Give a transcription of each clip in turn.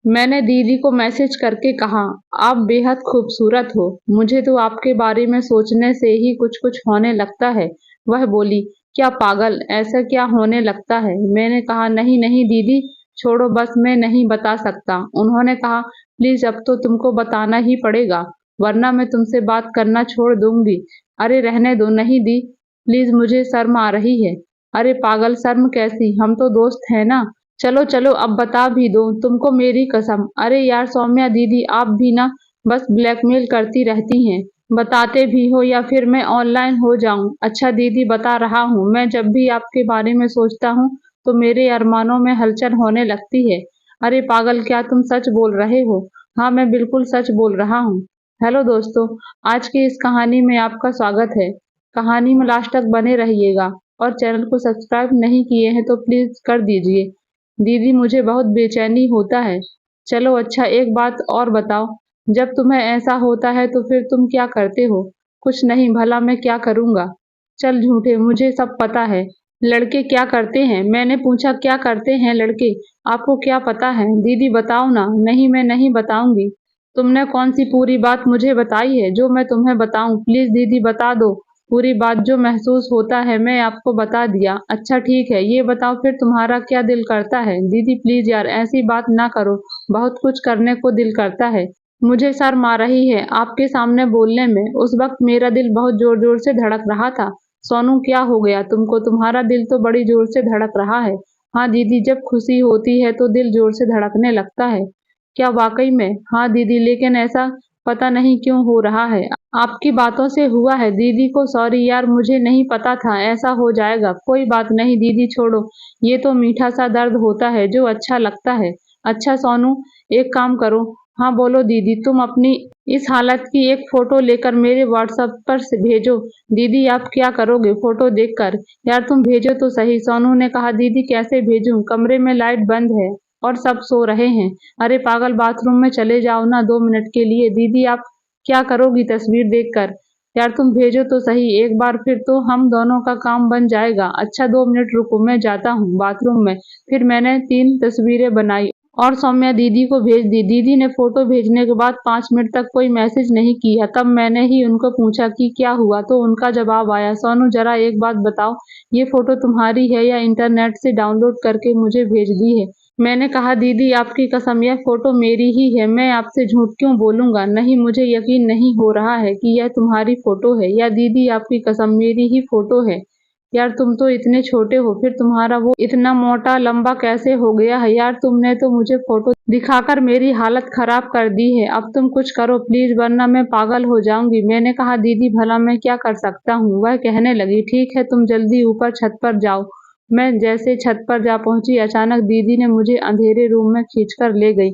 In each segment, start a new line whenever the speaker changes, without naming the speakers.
मैंने दीदी को मैसेज करके कहा, आप बेहद खूबसूरत हो। मुझे तो आपके बारे में सोचने से ही कुछ कुछ होने लगता है। वह बोली, क्या पागल, ऐसा क्या होने लगता है? मैंने कहा, नहीं नहीं दीदी, छोड़ो बस, मैं नहीं बता सकता। उन्होंने कहा, प्लीज अब तो तुमको बताना ही पड़ेगा, वरना मैं तुमसे बात करना छोड़ दूंगी। अरे रहने दो, नहीं दी, प्लीज, मुझे शर्म आ रही है। अरे पागल, शर्म कैसी, हम तो दोस्त हैं ना। चलो चलो अब बता भी दो, तुमको मेरी कसम। अरे यार सौम्या दीदी, आप भी ना बस ब्लैकमेल करती रहती हैं। बताते भी हो या फिर मैं ऑनलाइन हो जाऊं? अच्छा दीदी बता रहा हूँ, मैं जब भी आपके बारे में सोचता हूँ तो मेरे अरमानों में हलचल होने लगती है। अरे पागल, क्या तुम सच बोल रहे हो? हाँ मैं बिल्कुल सच बोल रहा हूँ। हेलो दोस्तों, आज की इस कहानी में आपका स्वागत है। कहानी में लास्ट तक बने रहिएगा और चैनल को सब्सक्राइब नहीं किए हैं तो प्लीज कर दीजिए। दीदी मुझे बहुत बेचैनी होता है। चलो अच्छा, एक बात और बताओ, जब तुम्हें ऐसा होता है तो फिर तुम क्या करते हो? कुछ नहीं, भला मैं क्या करूंगा? चल झूठे, मुझे सब पता है। लड़के क्या करते हैं? मैंने पूछा, क्या करते हैं लड़के? आपको क्या पता है? दीदी बताओ ना। नहीं, मैं नहीं बताऊंगी। तुमने कौन सी पूरी बात मुझे बताई है जो मैं तुम्हें बताऊं? प्लीज दीदी बता दो। पूरी बात, जो महसूस होता है मैं आपको बता दिया। अच्छा ठीक है, ये बताओ फिर तुम्हारा क्या दिल करता है? दीदी प्लीज यार, ऐसी बात ना करो, बहुत कुछ करने को दिल करता है। मुझे शर्म आ रही है आपके सामने बोलने में। उस वक्त मेरा दिल बहुत जोर जोर से धड़क रहा था। सोनू क्या हो गया तुमको? तुम्हारा दिल तो बड़ी जोर से धड़क रहा है। हाँ दीदी, जब खुशी होती है तो दिल जोर से धड़कने लगता है। क्या वाकई में? हाँ दीदी, लेकिन ऐसा पता नहीं क्यों हो रहा है। आपकी बातों से हुआ है। दीदी को सॉरी यार, मुझे नहीं पता था ऐसा हो जाएगा। कोई बात नहीं दीदी, छोड़ो। ये तो मीठा सा दर्द होता है जो अच्छा लगता है। अच्छा सोनू, एक काम करो। हाँ बोलो दीदी, तुम अपनी इस हालत की एक फोटो लेकर मेरे व्हाट्सएप पर से भेजो। दीदी आप क्या करोगे फोटो देखकर? यार तुम भेजो तो सही। सोनू ने कहा, दीदी कैसे भेजूं, कमरे में लाइट बंद है और सब सो रहे हैं। अरे पागल, बाथरूम में चले जाओ ना 2 मिनट के लिए। दीदी आप क्या करोगी तस्वीर देखकर? यार तुम भेजो तो सही एक बार, फिर तो हम दोनों का काम बन जाएगा। अच्छा 2 मिनट रुको, मैं जाता हूँ बाथरूम में। फिर मैंने 3 तस्वीरें बनाई और सौम्या दीदी को भेज दी। दीदी ने फोटो भेजने के बाद 5 मिनट तक कोई मैसेज नहीं किया। तब मैंने ही उनको पूछा कि क्या हुआ, तो उनका जवाब आया, सोनू जरा एक बात बताओ, ये फोटो तुम्हारी है या इंटरनेट से डाउनलोड करके मुझे भेज दी है? मैंने कहा, दीदी आपकी कसम, यह फोटो मेरी ही है। मैं आपसे झूठ क्यों बोलूंगा? नहीं, मुझे यकीन नहीं हो रहा है कि यह तुम्हारी फोटो है। या दीदी आपकी कसम, मेरी ही फोटो है। यार तुम तो इतने छोटे हो, फिर तुम्हारा वो इतना मोटा लंबा कैसे हो गया है? यार तुमने तो मुझे फोटो दिखाकर मेरी हालत खराब कर दी है। अब तुम कुछ करो प्लीज, वरना मैं पागल हो जाऊंगी। मैंने कहा, दीदी भला मैं क्या कर सकता हूँ? वह कहने लगी, ठीक है तुम जल्दी ऊपर छत पर जाओ। मैं जैसे छत पर जा पहुंची, अचानक दीदी ने मुझे अंधेरे रूम में खींचकर ले गई।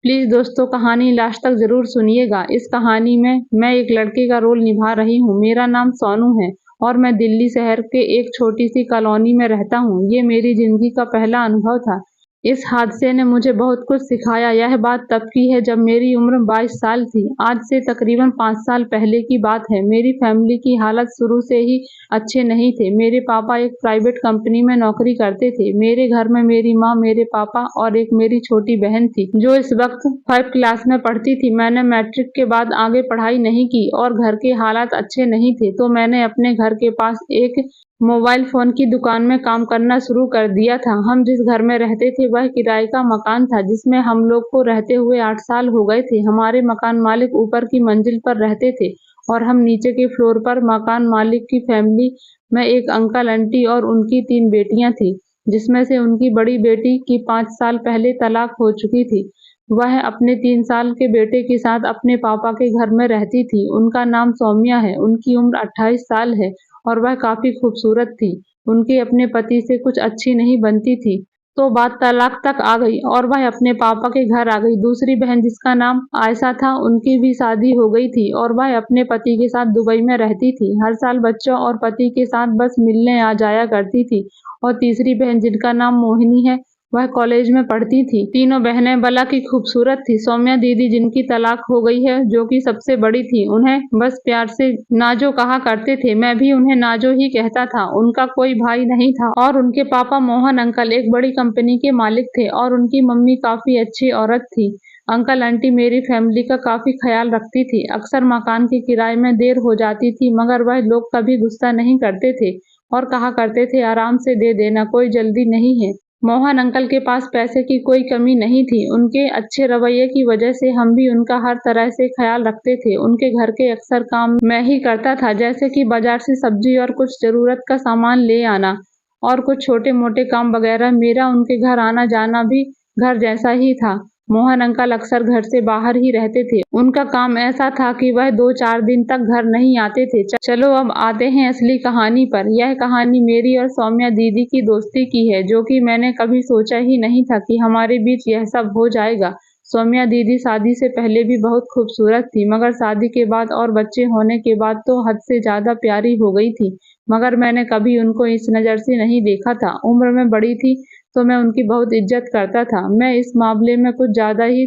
प्लीज दोस्तों, कहानी लास्ट तक जरूर सुनिएगा। इस कहानी में मैं एक लड़के का रोल निभा रही हूँ। मेरा नाम सोनू है और मैं दिल्ली शहर के एक छोटी सी कॉलोनी में रहता हूँ। ये मेरी जिंदगी का पहला अनुभव था। इस हादसे ने मुझे बहुत कुछ सिखाया। यह बात तब की है जब मेरी उम्र 22 साल थी। आज से तकरीबन 5 साल पहले की बात है। मेरी फैमिली की हालत शुरू से ही अच्छे नहीं थे। मेरे पापा एक प्राइवेट कंपनी में नौकरी करते थे। मेरे घर में मेरी माँ, मेरे पापा और एक मेरी छोटी बहन थी जो इस वक्त 5 क्लास में पढ़ती थी। मैंने मैट्रिक के बाद आगे पढ़ाई नहीं की और घर के हालात अच्छे नहीं थे, तो मैंने अपने घर के पास एक मोबाइल फोन की दुकान में काम करना शुरू कर दिया था। हम जिस घर में रहते थे वह किराए का मकान था, जिसमें हम लोग को रहते हुए 8 साल हो गए थे। हमारे मकान मालिक ऊपर की मंजिल पर रहते थे और हम नीचे के फ्लोर पर। मकान मालिक की फैमिली में एक अंकल आंटी और उनकी 3 बेटियां थी, जिसमें से उनकी बड़ी बेटी की 5 साल पहले तलाक हो चुकी थी। वह अपने 3 साल के बेटे के साथ अपने पापा के घर में रहती थी। उनका नाम सौम्या है। उनकी उम्र 28 साल है और वह काफी खूबसूरत थी। उनकी अपने पति से कुछ अच्छी नहीं बनती थी, तो बात तलाक तक आ गई और वह अपने पापा के घर आ गई। दूसरी बहन, जिसका नाम आयशा था, उनकी भी शादी हो गई थी और वह अपने पति के साथ दुबई में रहती थी। हर साल बच्चों और पति के साथ बस मिलने आ जाया करती थी। और तीसरी बहन, जिनका नाम मोहिनी है, वह कॉलेज में पढ़ती थी। तीनों बहनें बला की खूबसूरत थी। सौम्या दीदी जिनकी तलाक हो गई है, जो कि सबसे बड़ी थी, उन्हें बस प्यार से नाजो कहा करते थे। मैं भी उन्हें नाजो ही कहता था। उनका कोई भाई नहीं था और उनके पापा मोहन अंकल एक बड़ी कंपनी के मालिक थे और उनकी मम्मी काफी अच्छी औरत थी। अंकल आंटी मेरी फैमिली का काफी ख्याल रखती थी। अक्सर मकान के किराए में देर हो जाती थी, मगर वह लोग कभी गुस्सा नहीं करते थे और कहा करते थे, आराम से दे देना, कोई जल्दी नहीं है। मोहन अंकल के पास पैसे की कोई कमी नहीं थी। उनके अच्छे रवैये की वजह से हम भी उनका हर तरह से ख्याल रखते थे। उनके घर के अक्सर काम मैं ही करता था, जैसे कि बाजार से सब्जी और कुछ जरूरत का सामान ले आना और कुछ छोटे मोटे काम वगैरह। मेरा उनके घर आना जाना भी घर जैसा ही था। मोहन अंकल अक्सर घर से बाहर ही रहते थे। उनका काम ऐसा था कि वह 2-4 दिन तक घर नहीं आते थे। चलो अब आते हैं असली कहानी पर। यह कहानी मेरी और सौम्या दीदी की दोस्ती की है, जो कि मैंने कभी सोचा ही नहीं था कि हमारे बीच यह सब हो जाएगा। सौम्या दीदी शादी से पहले भी बहुत खूबसूरत थी, मगर शादी के बाद और बच्चे होने के बाद तो हद से ज्यादा प्यारी हो गई थी। मगर मैंने कभी उनको इस नज़र से नहीं देखा था। उम्र में बड़ी थी तो मैं उनकी बहुत इज्जत करता था। मैं इस मामले में कुछ ज्यादा ही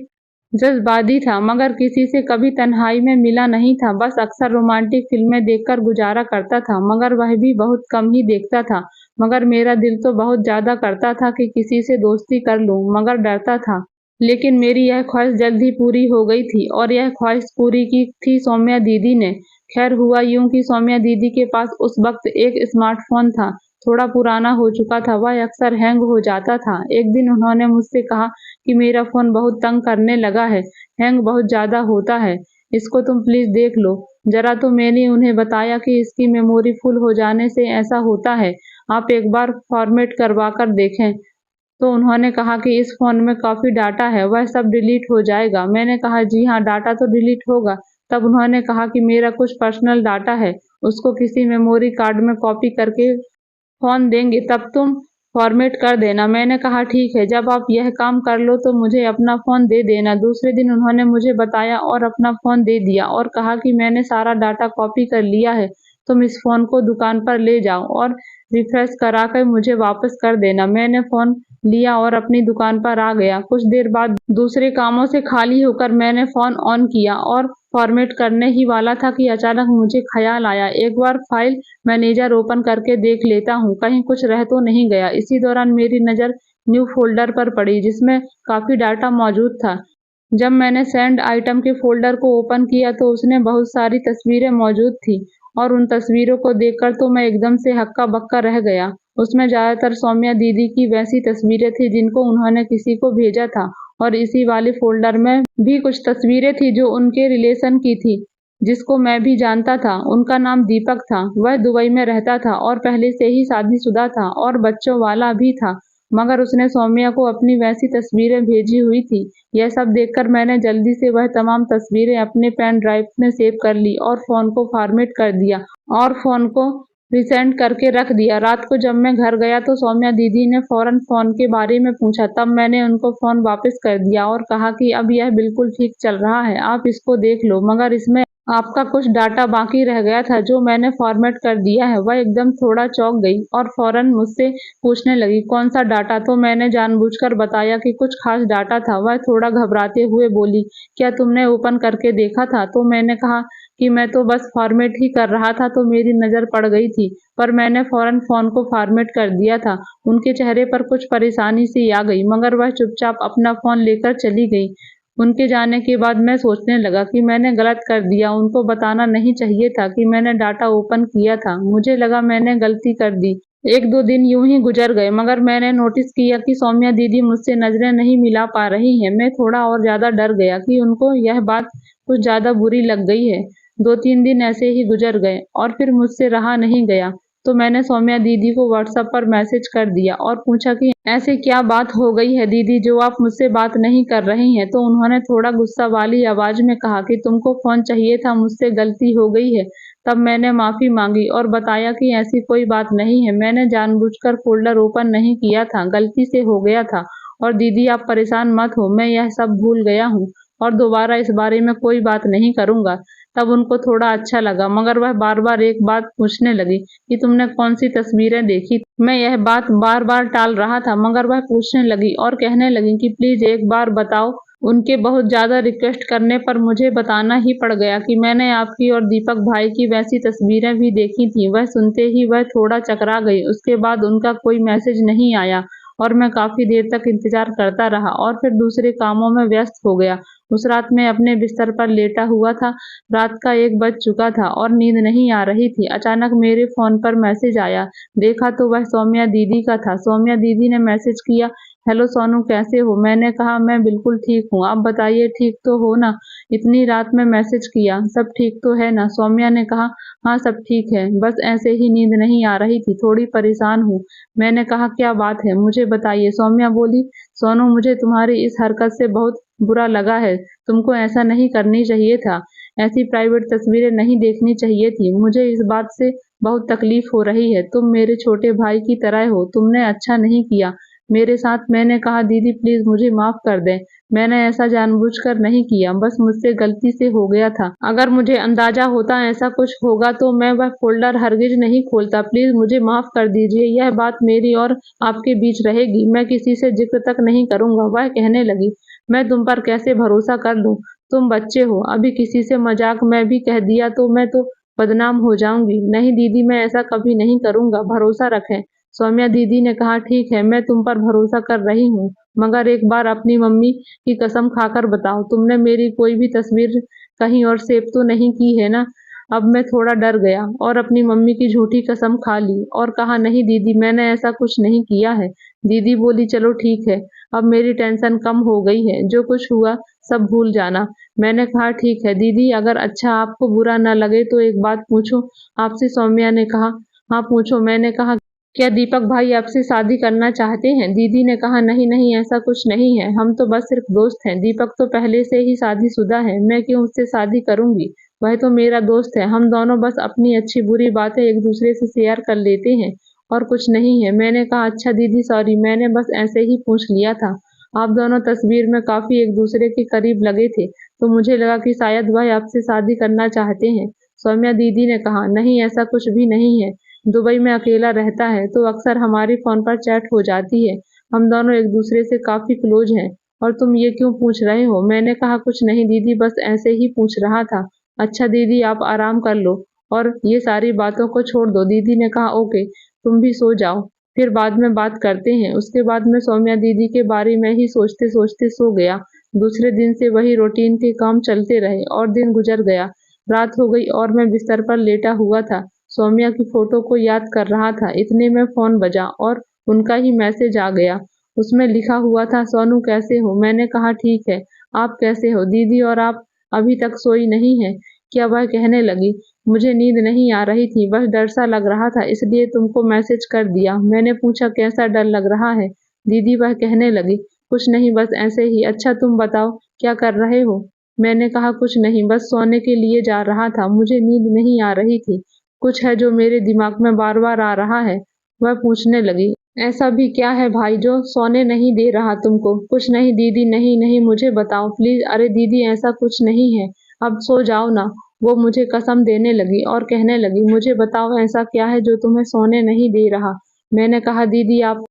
जज्बाती था, मगर किसी से कभी तन्हाई में मिला नहीं था। बस अक्सर रोमांटिक फिल्में देखकर गुजारा करता था, मगर वह भी बहुत कम ही देखता था। मगर मेरा दिल तो बहुत ज्यादा करता था कि किसी से दोस्ती कर लूं, मगर डरता था। लेकिन मेरी यह ख्वाहिश जल्द ही पूरी हो गई थी और यह ख्वाहिश पूरी की थी सौम्या दीदी ने। खैर हुआ यूं कि सौम्या दीदी के पास उस वक्त एक स्मार्टफोन था। थोड़ा पुराना हो चुका था, वह अक्सर हैंग हो जाता था। एक दिन उन्होंने मुझसे कहा कि मेरा फोन बहुत तंग करने लगा है, हैंग बहुत ज्यादा होता है, इसको तुम प्लीज देख लो जरा। तो मैंने उन्हें बताया कि इसकी मेमोरी फुल हो जाने से ऐसा होता है, आप एक बार फॉर्मेट करवा कर देखें। तो उन्होंने कहा कि इस फोन में काफी डाटा है, वह सब डिलीट हो जाएगा। मैंने कहा जी हाँ, डाटा तो डिलीट होगा। तब उन्होंने कहा कि मेरा कुछ पर्सनल डाटा है, उसको किसी मेमोरी कार्ड में कॉपी करके फोन देंगे, तब तुम फॉर्मेट कर देना। मैंने कहा ठीक है, जब आप यह काम कर लो तो मुझे अपना फोन दे देना। दूसरे दिन उन्होंने मुझे बताया और अपना फोन दे दिया और कहा कि मैंने सारा डाटा कॉपी कर लिया है, तुम इस फोन को दुकान पर ले जाओ और रिफ्रेश करा कर मुझे वापस कर देना। मैंने फोन लिया और अपनी दुकान पर आ गया। कुछ देर बाद दूसरे कामों से खाली होकर मैंने फोन ऑन किया और फॉर्मेट करने ही वाला था कि अचानक मुझे ख्याल आया, एक बार फाइल मैनेजर ओपन करके देख लेता हूँ, कहीं कुछ रह तो नहीं गया। इसी दौरान मेरी नज़र न्यू फोल्डर पर पड़ी, जिसमें काफी डाटा मौजूद था। जब मैंने सेंड आइटम के फोल्डर को ओपन किया तो उसमें बहुत सारी तस्वीरें मौजूद थी और उन तस्वीरों को देखकर तो मैं एकदम से हक्का बक्का रह गया। उसमें ज्यादातर सौम्या दीदी की वैसी तस्वीरें थी जिनको उन्होंने किसी को भेजा था और इसी वाले फोल्डर में भी कुछ तस्वीरें थी जो उनके रिलेशन की थी, जिसको मैं भी जानता था। उनका नाम दीपक था। वह दुबई में रहता था और पहले से ही शादीशुदा था और बच्चों वाला भी था, मगर उसने सौम्या को अपनी वैसी तस्वीरें भेजी हुई थी। यह सब देखकर मैंने जल्दी से वह तमाम तस्वीरें अपने पेन ड्राइव में सेव कर ली और फोन को फॉर्मेट कर दिया और फोन को रिसेंड करके रख दिया। रात को जब मैं घर गया तो सौम्या दीदी ने फौरन फोन के बारे में पूछा। तब मैंने उनको फोन वापस कर दिया और कहा कि अब यह बिल्कुल ठीक चल रहा है, आप इसको देख लो, मगर इसमें आपका कुछ डाटा बाकी रह गया था जो मैंने फॉर्मेट कर दिया है। वह एकदम थोड़ा चौंक गई और फौरन मुझसे पूछने लगी, कौन सा डाटा? तो मैंने जानबूझकर बताया कि कुछ खास डाटा था। वह थोड़ा घबराते हुए बोली, क्या तुमने ओपन करके देखा था? तो मैंने कहा कि मैं तो बस फॉर्मेट ही कर रहा था तो मेरी नज़र पड़ गई थी, पर मैंने फौरन फोन को फॉर्मेट कर दिया था। उनके चेहरे पर कुछ परेशानी सी आ गई, मगर वह चुपचाप अपना फोन लेकर चली गई। उनके जाने के बाद मैं सोचने लगा कि मैंने गलत कर दिया, उनको बताना नहीं चाहिए था कि मैंने डाटा ओपन किया था। मुझे लगा मैंने गलती कर दी। 1-2 दिन यूं ही गुजर गए, मगर मैंने नोटिस किया कि सौम्या दीदी मुझसे नजरें नहीं मिला पा रही हैं। मैं थोड़ा और ज्यादा डर गया कि उनको यह बात कुछ ज्यादा बुरी लग गई है। 2-3 दिन ऐसे ही गुजर गए और फिर मुझसे रहा नहीं गया, तो मैंने सौम्या दीदी को व्हाट्सएप पर मैसेज कर दिया और पूछा कि ऐसे क्या बात हो गई है दीदी, जो आप मुझसे बात नहीं कर रही हैं? तो उन्होंने थोड़ा गुस्सा वाली आवाज में कहा कि तुमको फोन चाहिए था, मुझसे गलती हो गई है। तब मैंने माफी मांगी और बताया कि ऐसी कोई बात नहीं है, मैंने जानबूझकर फोल्डर ओपन नहीं किया था, गलती से हो गया था। और दीदी आप परेशान मत हो, मैं यह सब भूल गया हूँ और दोबारा इस बारे में कोई बात नहीं करूंगा। तब उनको थोड़ा अच्छा लगा, मगर वह बार बार एक बात पूछने लगी कि तुमने कौन सी तस्वीरें देखी। मैं यह बात बार बार टाल रहा था, मगर वह पूछने लगी और कहने लगी कि प्लीज एक बार बताओ। उनके बहुत ज्यादा रिक्वेस्ट करने पर मुझे बताना ही पड़ गया कि मैंने आपकी और दीपक भाई की वैसी तस्वीरें भी देखी थी। वह सुनते ही वह थोड़ा चकरा गई। उसके बाद उनका कोई मैसेज नहीं आया और मैं काफी देर तक इंतजार करता रहा और फिर दूसरे कामों में व्यस्त हो गया। उस रात मैं अपने बिस्तर पर लेटा हुआ था। रात का 1 बज चुका था और नींद नहीं आ रही थी। अचानक मेरे फोन पर मैसेज आया। देखा तो वह सौम्या दीदी का था। सौम्या दीदी ने मैसेज किया, हेलो सोनू, कैसे हो? मैंने कहा, मैं बिल्कुल ठीक हूँ, आप बताइए ठीक तो हो ना? इतनी रात में मैसेज किया, सब ठीक तो है ना? सौम्या ने कहा, हाँ सब ठीक है, बस ऐसे ही नींद नहीं आ रही थी, थोड़ी परेशान हूँ। मैंने कहा, क्या बात है, मुझे बताइए। सौम्या बोली, सोनू, मुझे तुम्हारी इस हरकत से बहुत बुरा लगा है। तुमको ऐसा नहीं करनी चाहिए था। ऐसी प्राइवेट तस्वीरें नहीं देखनी चाहिए थी। मुझे इस बात से बहुत तकलीफ हो रही है। तुम मेरे छोटे भाई की तरह हो, तुमने अच्छा नहीं किया मेरे साथ। मैंने कहा, दीदी प्लीज मुझे माफ कर दें, मैंने ऐसा जानबूझकर नहीं किया, बस मुझसे गलती से हो गया था। अगर मुझे अंदाजा होता ऐसा कुछ होगा तो मैं वह फोल्डर हरगिज नहीं खोलता। प्लीज मुझे माफ कर दीजिए, यह बात मेरी और आपके बीच रहेगी, मैं किसी से जिक्र तक नहीं करूंगा। वह कहने लगी, मैं तुम पर कैसे भरोसा कर लूं? तुम बच्चे हो, अभी किसी से मजाक में भी कह दिया तो मैं तो बदनाम हो जाऊंगी। नहीं दीदी, मैं ऐसा कभी नहीं करूंगा, भरोसा रखें। सौम्या दीदी ने कहा, ठीक है, मैं तुम पर भरोसा कर रही हूँ, मगर एक बार अपनी मम्मी की कसम खाकर बताओ, तुमने मेरी कोई भी तस्वीर कहीं और सेव तो नहीं की है ना? अब मैं थोड़ा डर गया और अपनी मम्मी की झूठी कसम खा ली और कहा, नहीं दीदी, मैंने ऐसा कुछ नहीं किया है। दीदी बोली, चलो ठीक है, अब मेरी टेंशन कम हो गई है, जो कुछ हुआ सब भूल जाना। मैंने कहा, ठीक है दीदी, अगर अच्छा आपको बुरा न लगे तो एक बात पूछूं आपसे? सौम्या ने कहा, हाँ पूछो। मैंने कहा, क्या दीपक भाई आपसे शादी करना चाहते हैं? दीदी ने कहा, नहीं नहीं, ऐसा कुछ नहीं है, हम तो बस सिर्फ दोस्त हैं। दीपक तो पहले से ही शादीशुदा है, मैं क्यों उससे शादी करूंगी? वह तो मेरा दोस्त है, हम दोनों बस अपनी अच्छी बुरी बातें एक दूसरे से शेयर कर लेते हैं और कुछ नहीं है। मैंने कहा, अच्छा दीदी सॉरी, मैंने बस ऐसे ही पूछ लिया था। आप दोनों तस्वीर में काफी एक दूसरे के करीब लगे थे, तो मुझे लगा कि शायद वह आपसे शादी करना चाहते हैं। सौम्या दीदी ने कहा, नहीं ऐसा कुछ भी नहीं है। दुबई में अकेला रहता है तो अक्सर हमारी फोन पर चैट हो जाती है। हम दोनों एक दूसरे से काफी क्लोज हैं। और तुम ये क्यों पूछ रहे हो? मैंने कहा, कुछ नहीं दीदी, बस ऐसे ही पूछ रहा था। अच्छा दीदी, आप आराम कर लो और ये सारी बातों को छोड़ दो। दीदी ने कहा, ओके, तुम भी सो जाओ, फिर बाद में बात करते हैं। उसके बाद मैं सौम्या दीदी के बारे में ही सोचते सोचते सो गया। दूसरे दिन से वही रूटीन के काम चलते रहे और दिन गुजर गया। रात हो गई और मैं बिस्तर पर लेटा हुआ था, सौम्या की फोटो को याद कर रहा था। इतने में फोन बजा और उनका ही मैसेज आ गया। उसमें लिखा हुआ था, सोनू कैसे हो? मैंने कहा, ठीक है, आप कैसे हो? दीदी और आप अभी तक सोई नहीं है क्या? वह कहने लगी, मुझे नींद नहीं आ रही थी, बस डर सा लग रहा था, इसलिए तुमको मैसेज कर दिया। मैंने पूछा, कैसा डर लग रहा है दीदी? वह कहने लगी, कुछ नहीं, बस ऐसे ही। अच्छा तुम बताओ, क्या कर रहे हो? मैंने कहा, कुछ नहीं, बस सोने के लिए जा रहा था, मुझे नींद नहीं आ रही थी, कुछ है जो मेरे दिमाग में बार बार आ रहा है। वह पूछने लगी, ऐसा भी क्या है भाई जो सोने नहीं दे रहा तुमको? कुछ नहीं दीदी, नहीं नहीं, मुझे बताओ प्लीज। अरे दीदी, ऐसा कुछ नहीं है, अब सो जाओ ना। वो मुझे कसम देने लगी और कहने लगी, मुझे बताओ ऐसा क्या है जो तुम्हें सोने नहीं दे रहा? मैंने कहा, दीदी आप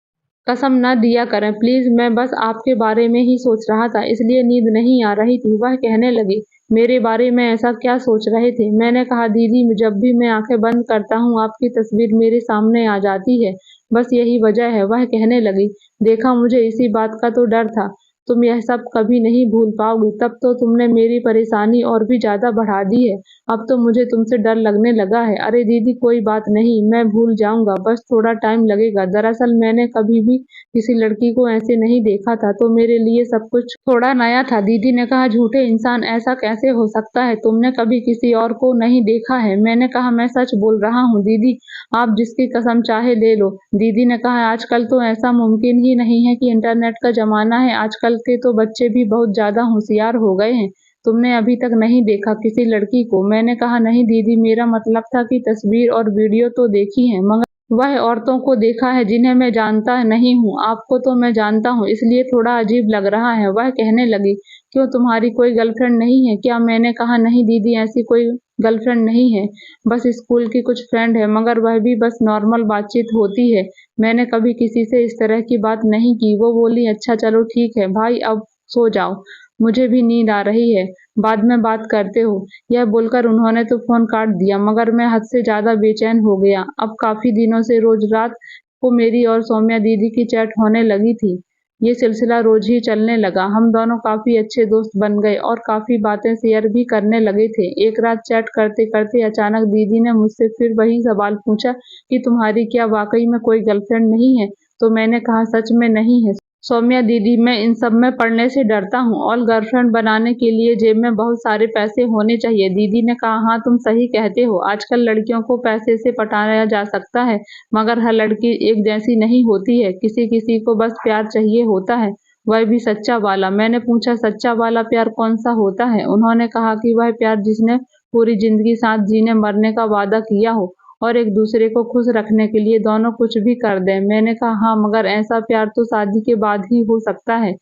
कसम ना दिया करें प्लीज, मैं बस आपके बारे में ही सोच रहा था, इसलिए नींद नहीं आ रही थी। वह कहने लगी, मेरे बारे में ऐसा क्या सोच रहे थे? मैंने कहा, दीदी जब भी मैं आंखें बंद करता हूँ आपकी तस्वीर मेरे सामने आ जाती है, बस यही वजह है। वह कहने लगी, देखा, मुझे इसी बात का तो डर था, तुम यह सब कभी नहीं भूल पाओगी, तब तो तुमने मेरी परेशानी और भी ज्यादा बढ़ा दी है। अब तो मुझे तुमसे डर लगने लगा है। अरे दीदी कोई बात नहीं, मैं भूल जाऊंगा, बस थोड़ा टाइम लगेगा। दरअसल मैंने कभी भी किसी लड़की को ऐसे नहीं देखा था, तो मेरे लिए सब कुछ थोड़ा नया था। दीदी ने कहा, झूठे इंसान, ऐसा कैसे हो सकता है? तुमने कभी किसी और को नहीं देखा है? मैंने कहा, मैं सच बोल रहा हूँ दीदी, आप जिसकी कसम चाहे ले लो। दीदी ने कहा, आजकल तो ऐसा मुमकिन ही नहीं है कि इंटरनेट का जमाना है, आजकल के तो बच्चे भी बहुत ज्यादा होशियार हो गए हैं। तुमने अभी तक नहीं देखा किसी लड़की को? मैंने कहा, नहीं दीदी, मेरा मतलब था कि तस्वीर और वीडियो तो देखी है, मगर वह औरतों को देखा है जिन्हें मैं जानता नहीं हूँ, आपको तो मैं जानता हूँ, इसलिए थोड़ा अजीब लग रहा है। वह कहने लगी, क्यों तुम्हारी कोई गर्लफ्रेंड नहीं है क्या? मैंने कहा, नहीं दीदी, ऐसी कोई गर्लफ्रेंड नहीं है, बस स्कूल की कुछ फ्रेंड है, मगर वह भी बस नॉर्मल बातचीत होती है। मैंने कभी किसी से इस तरह की बात नहीं की। वो बोली, अच्छा चलो ठीक है भाई, अब सो जाओ, मुझे भी नींद आ रही है, बाद में बात करते हो। यह बोलकर उन्होंने तो फ़ोन काट दिया, मगर मैं हद से ज़्यादा बेचैन हो गया। अब काफ़ी दिनों से रोज़ रात को मेरी और सौम्या दीदी की चैट होने लगी थी। ये सिलसिला रोज़ ही चलने लगा। हम दोनों काफ़ी अच्छे दोस्त बन गए और काफ़ी बातें शेयर भी करने लगे थे। एक रात चैट करते-करते अचानक दीदी ने मुझसे फिर वही सवाल पूछा कि तुम्हारी क्या वाक़ई में कोई गर्लफ्रेंड नहीं है? तो मैंने कहा, सच में नहीं है सौम्या दीदी, मैं इन सब में पड़ने से डरता हूँ और गर्लफ्रेंड बनाने के लिए जेब में बहुत सारे पैसे होने चाहिए। दीदी ने कहा, हाँ तुम सही कहते हो, आजकल लड़कियों को पैसे से पटाया जा सकता है, मगर हर लड़की एक जैसी नहीं होती है, किसी किसी को बस प्यार चाहिए होता है, वह भी सच्चा वाला। मैंने पूछा, सच्चा वाला प्यार कौन सा होता है? उन्होंने कहा कि वह प्यार जिसने पूरी जिंदगी साथ जीने मरने का वादा किया हो और एक दूसरे को खुश रखने के लिए दोनों कुछ भी कर दें। मैंने कहा, हाँ मगर ऐसा प्यार तो शादी के बाद ही हो सकता है।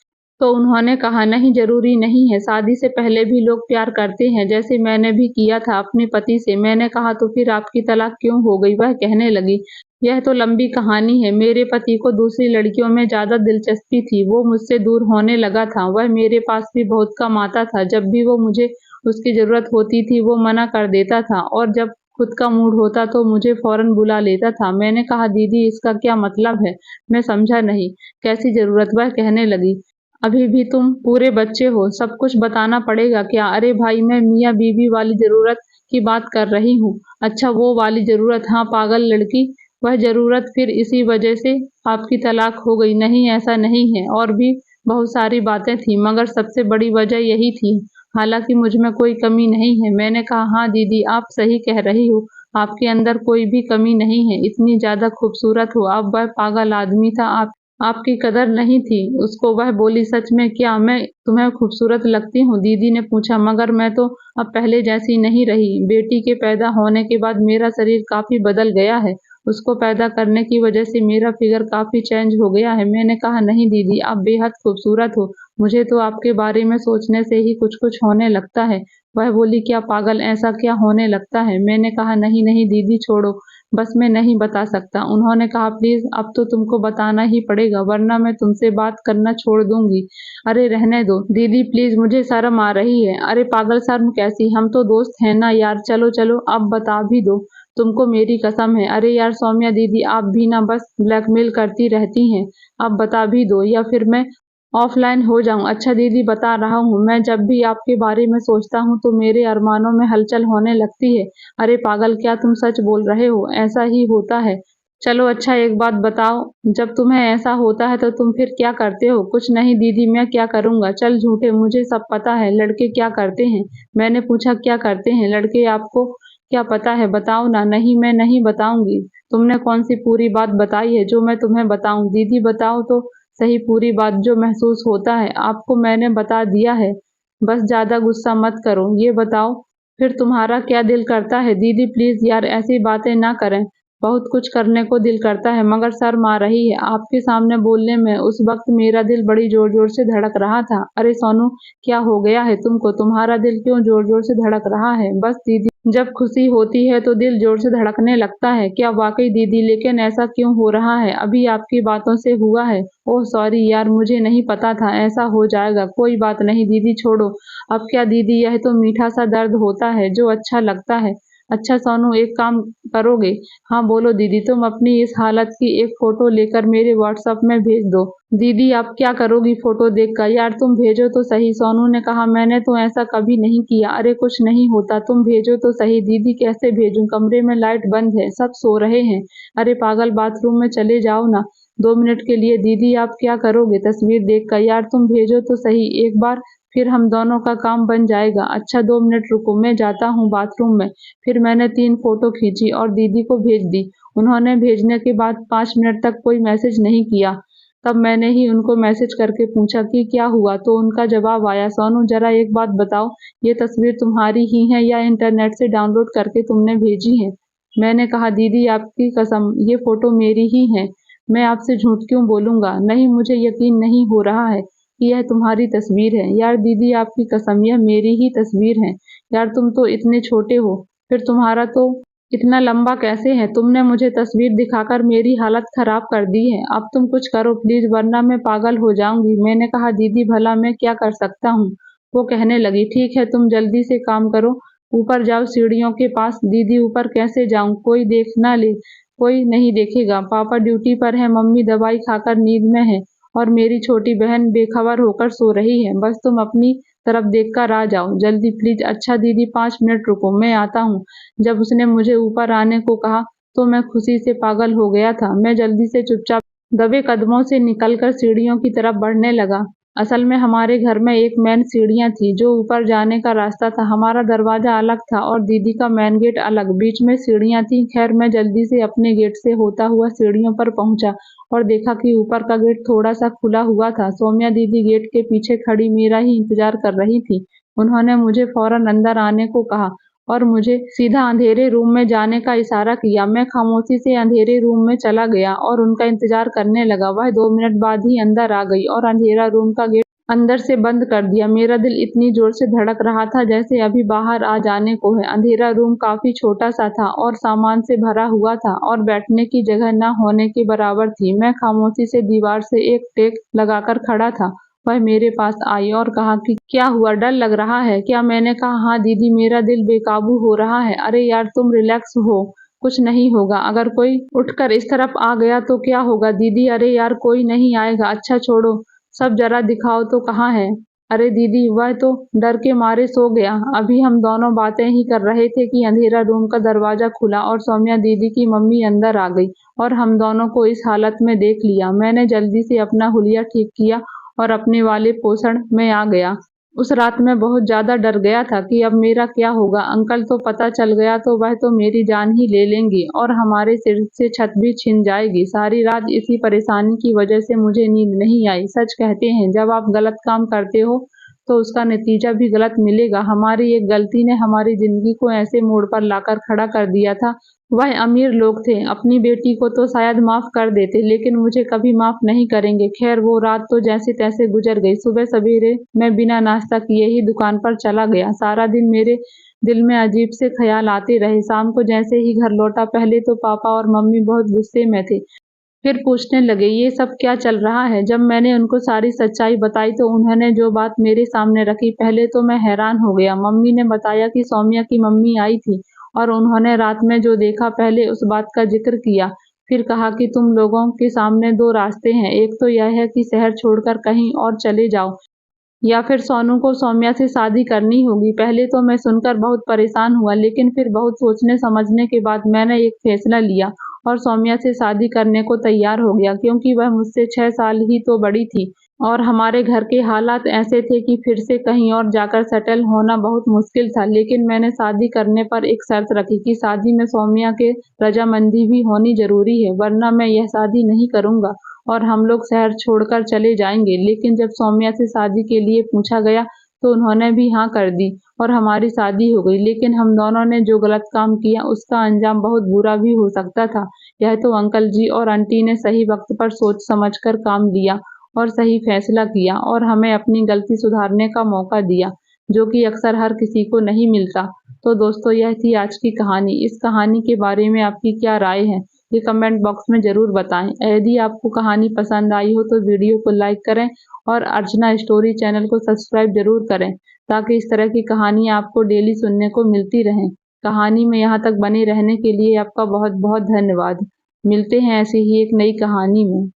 तो उन्होंने कहा, नहीं जरूरी नहीं है, शादी से पहले भी लोग प्यार करते हैं, जैसे मैंने भी किया था अपने पति से। मैंने कहा, तो फिर आपकी तलाक क्यों हो गई? वह कहने लगी, यह तो लंबी कहानी है। मेरे पति को दूसरी लड़कियों में ज्यादा दिलचस्पी थी, वो मुझसे दूर होने लगा था। वह मेरे पास भी बहुत कम आता था, जब भी वो मुझे उसकी जरूरत होती थी वो मना कर देता था और जब खुद का मूड होता तो मुझे फौरन बुला लेता था। मैंने कहा, दीदी इसका क्या मतलब है? मैं समझा नहीं, कैसी जरूरत? वह कहने लगी, अभी भी तुम पूरे बच्चे हो, सब कुछ बताना पड़ेगा क्या? अरे भाई, मैं मियाँ बीवी वाली जरूरत की बात कर रही हूँ। अच्छा वो वाली जरूरत? हाँ पागल लड़की, वह जरूरत फिर इसी वजह से आपकी तलाक हो गई? नहीं ऐसा नहीं है, और भी बहुत सारी बातें थी, मगर सबसे बड़ी वजह यही थी। हालांकि मुझ में कोई कमी नहीं है। मैंने कहा, हाँ दीदी आप सही कह रही हो, आपके अंदर कोई भी कमी नहीं है, इतनी ज्यादा खूबसूरत हो आप। वह पागल आदमी था, आपकी कदर नहीं थी उसको। वह बोली, सच में क्या मैं तुम्हें खूबसूरत लगती हूँ? दीदी ने पूछा, मगर मैं तो अब पहले जैसी नहीं रही। बेटी के पैदा होने के बाद मेरा शरीर काफी बदल गया है, उसको पैदा करने की वजह से मेरा फिगर काफी चेंज हो गया है। मैंने कहा, नहीं दीदी आप बेहद खूबसूरत हो, मुझे तो आपके बारे में सोचने से ही कुछ कुछ होने लगता है। वह बोली, क्या पागल, ऐसा क्या होने लगता है? मैंने कहा, नहीं नहीं दीदी छोड़ो, बस मैं नहीं बता सकता। उन्होंने कहा, प्लीज अब तो तुमको बताना ही पड़ेगा, वरना मैं तुमसे बात करना छोड़ दूंगी। अरे रहने दो दीदी प्लीज, मुझे शर्म आ रही है। अरे पागल, शर्म कैसी, हम तो दोस्त हैं ना यार, चलो चलो अब बता भी दो, तुमको मेरी कसम है। अरे यार सौम्या दीदी, आप भी ना बस ब्लैकमेल करती रहती हैं, अब बता भी दो या फिर मैं ऑफलाइन हो जाऊं। अच्छा दीदी बता रहा हूँ, मैं जब भी आपके बारे में सोचता हूँ तो मेरे अरमानों में हलचल होने लगती है। अरे पागल, क्या तुम सच बोल रहे हो? ऐसा ही होता है। चलो अच्छा एक बात बताओ, जब तुम्हें ऐसा होता है तो तुम फिर क्या करते हो? कुछ नहीं दीदी, मैं क्या करूंगा, चल झूठे, मुझे सब पता है लड़के क्या करते हैं। मैंने पूछा, क्या करते हैं लड़के, आपको क्या पता है, बताओ ना। नहीं मैं नहीं बताऊंगी। तुमने कौन सी पूरी बात बताई है जो मैं तुम्हें बताऊं? दीदी बताओ तो सही पूरी बात, जो महसूस होता है आपको मैंने बता दिया है, बस ज्यादा गुस्सा मत करो। ये बताओ फिर तुम्हारा क्या दिल करता है? दीदी प्लीज यार ऐसी बातें ना करें, बहुत कुछ करने को दिल करता है, मगर शर्म आ रही है आपके सामने बोलने में। उस वक्त मेरा दिल बड़ी जोर जोर से धड़क रहा था। अरे सोनू, क्या हो गया है तुमको, तुम्हारा दिल क्यों जोर जोर से धड़क रहा है? बस दीदी, जब खुशी होती है तो दिल जोर से धड़कने लगता है। क्या वाकई दीदी, लेकिन ऐसा क्यों हो रहा है? अभी आपकी बातों से हुआ है। ओह सॉरी यार, मुझे नहीं पता था ऐसा हो जाएगा। कोई बात नहीं दीदी छोड़ो। अब क्या दीदी, यह तो मीठा सा दर्द होता है जो अच्छा लगता है। अच्छा सोनू, एक काम करोगे? हाँ बोलो दीदी, तुम अपनी इस हालत की एक फोटो लेकर मेरे व्हाट्सएप में भेज दो। दीदी आप क्या करोगी फोटो देखकर? यार तुम भेजो तो सही। सोनू ने कहा, मैंने तो ऐसा कभी नहीं किया। अरे कुछ नहीं होता, तुम भेजो तो सही। दीदी कैसे भेजूं, कमरे में लाइट बंद है, सब सो रहे हैं। अरे पागल, बाथरूम में चले जाओ ना 2 मिनट के लिए। दीदी आप क्या करोगे तस्वीर देखकर? यार तुम भेजो तो सही एक बार, फिर हम दोनों का काम बन जाएगा। अच्छा 2 मिनट रुको, मैं जाता हूँ बाथरूम में। फिर मैंने 3 फोटो खींची और दीदी को भेज दी। उन्होंने भेजने के बाद 5 मिनट तक कोई मैसेज नहीं किया। तब मैंने ही उनको मैसेज करके पूछा कि क्या हुआ, तो उनका जवाब आया, सोनू जरा एक बात बताओ, ये तस्वीर तुम्हारी ही है या इंटरनेट से डाउनलोड करके तुमने भेजी है? मैंने कहा, दीदी आपकी कसम, ये फोटो मेरी ही है। मैं आपसे झूठ क्यों बोलूँगा? नहीं, मुझे यकीन नहीं हो रहा है कि यह तुम्हारी तस्वीर है। यार दीदी आपकी कसम, यह मेरी ही तस्वीर है। यार तुम तो इतने छोटे हो, फिर तुम्हारा तो इतना लंबा कैसे है? तुमने मुझे तस्वीर दिखाकर मेरी हालत खराब कर दी है। अब तुम कुछ करो प्लीज, वरना मैं पागल हो जाऊंगी। मैंने कहा, दीदी भला मैं क्या कर सकता हूँ? वो कहने लगी, ठीक है तुम जल्दी से काम करो, ऊपर जाओ सीढ़ियों के पास। दीदी ऊपर कैसे जाऊं? कोई देख ना ले। कोई नहीं देखेगा। पापा ड्यूटी पर है, मम्मी दवाई खाकर नींद में है और मेरी छोटी बहन बेखबर होकर सो रही है। बस तुम अपनी तरफ देखकर आ जाओ जल्दी प्लीज। अच्छा दीदी 5 मिनट रुको, मैं आता हूँ। जब उसने मुझे ऊपर आने को कहा तो मैं खुशी से पागल हो गया था। मैं जल्दी से चुपचाप दबे कदमों से निकलकर सीढ़ियों की तरफ बढ़ने लगा। असल में हमारे घर में एक मेन सीढ़ियां थी जो ऊपर जाने का रास्ता था। हमारा दरवाजा अलग था और दीदी का मेन गेट अलग, बीच में सीढ़ियां थी। खैर मैं जल्दी से अपने गेट से होता हुआ सीढ़ियों पर पहुंचा और देखा कि ऊपर का गेट थोड़ा सा खुला हुआ था। सौम्या दीदी गेट के पीछे खड़ी मेरा ही इंतजार कर रही थी। उन्होंने मुझे फौरन अंदर आने को कहा और मुझे सीधा अंधेरे रूम में जाने का इशारा किया। मैं खामोशी से अंधेरे रूम में चला गया और उनका इंतजार करने लगा। वह 2 मिनट बाद ही अंदर आ गई और अंधेरा रूम का गेट अंदर से बंद कर दिया। मेरा दिल इतनी जोर से धड़क रहा था जैसे अभी बाहर आ जाने को है। अंधेरा रूम काफी छोटा सा था और सामान से भरा हुआ था और बैठने की जगह न होने के बराबर थी। मैं खामोशी से दीवार से एक टेक लगाकर खड़ा था। वह मेरे पास आई और कहा कि क्या हुआ, डर लग रहा है क्या? मैंने कहा, हाँ दीदी, मेरा दिल बेकाबू हो रहा है। अरे यार तुम रिलैक्स हो, कुछ नहीं होगा। अगर कोई उठकर इस तरफ आ गया तो क्या होगा? दीदी अरे यार कोई नहीं आएगा। अच्छा छोड़ो, सब जरा दिखाओ तो कहाँ है? अरे दीदी वह तो डर के मारे सो गया। अभी हम दोनों बातें ही कर रहे थे कि अंधेरा रूम का दरवाजा खुला और सौम्या दीदी की मम्मी अंदर आ गई और हम दोनों को इस हालत में देख लिया। मैंने जल्दी से अपना हुलिया ठीक किया और अपने वाले पोषण में आ गया। उस रात मैं बहुत ज्यादा डर गया था कि अब मेरा क्या होगा। अंकल तो पता चल गया तो वह तो मेरी जान ही ले लेंगे और हमारे सिर से छत भी छिन जाएगी। सारी रात इसी परेशानी की वजह से मुझे नींद नहीं आई। सच कहते हैं जब आप गलत काम करते हो तो उसका नतीजा भी गलत मिलेगा। हमारी एक गलती ने हमारी जिंदगी को ऐसे मोड़ पर लाकर खड़ा कर दिया था। वह अमीर लोग थे, अपनी बेटी को तो शायद माफ कर देते लेकिन मुझे कभी माफ नहीं करेंगे। खैर वो रात तो जैसे तैसे गुजर गई। सुबह सवेरे मैं बिना नाश्ता किए ही दुकान पर चला गया। सारा दिन मेरे दिल में अजीब से ख्याल आते रहे। शाम को जैसे ही घर लौटा पहले तो पापा और मम्मी बहुत गुस्से में थे, फिर पूछने लगे ये सब क्या चल रहा है। जब मैंने उनको सारी सच्चाई बताई तो उन्होंने जो बात मेरे सामने रखी, पहले तो मैं हैरान हो गया। मम्मी ने बताया कि सौम्या की मम्मी आई थी और उन्होंने रात में जो देखा पहले उस बात का जिक्र किया। फिर कहा कि तुम लोगों के सामने दो रास्ते हैं, एक तो यह है कि शहर छोड़कर कहीं और चले जाओ या फिर सोनू को सौम्या से शादी करनी होगी। पहले तो मैं सुनकर बहुत परेशान हुआ लेकिन फिर बहुत सोचने समझने के बाद मैंने एक फैसला लिया और सौम्या से शादी करने को तैयार हो गया क्योंकि वह मुझसे 6 साल ही तो बड़ी थी और हमारे घर के हालात ऐसे थे कि फिर से कहीं और जाकर सेटल होना बहुत मुश्किल था। लेकिन मैंने शादी करने पर एक शर्त रखी कि शादी में सौम्या के रजामंदी भी होनी जरूरी है, वरना मैं यह शादी नहीं करूंगा और हम लोग शहर छोड़कर चले जाएंगे। लेकिन जब सौम्या से शादी के लिए पूछा गया तो उन्होंने भी हाँ कर दी और हमारी शादी हो गई। लेकिन हम दोनों ने जो गलत काम किया उसका अंजाम बहुत बुरा भी हो सकता था। यह तो अंकल जी और आंटी ने सही वक्त पर सोच समझकर काम लिया और सही फैसला किया और हमें अपनी गलती सुधारने का मौका दिया, जो कि अक्सर हर किसी को नहीं मिलता। तो दोस्तों यह थी आज की कहानी। इस कहानी के बारे में आपकी क्या राय है ये कमेंट बॉक्स में जरूर बताएं। यदि आपको कहानी पसंद आई हो तो वीडियो को लाइक करें और अर्चना स्टोरी चैनल को सब्सक्राइब जरूर करें ताकि इस तरह की कहानियां आपको डेली सुनने को मिलती रहें। कहानी में यहाँ तक बने रहने के लिए आपका बहुत बहुत धन्यवाद। मिलते हैं ऐसी ही एक नई कहानी में।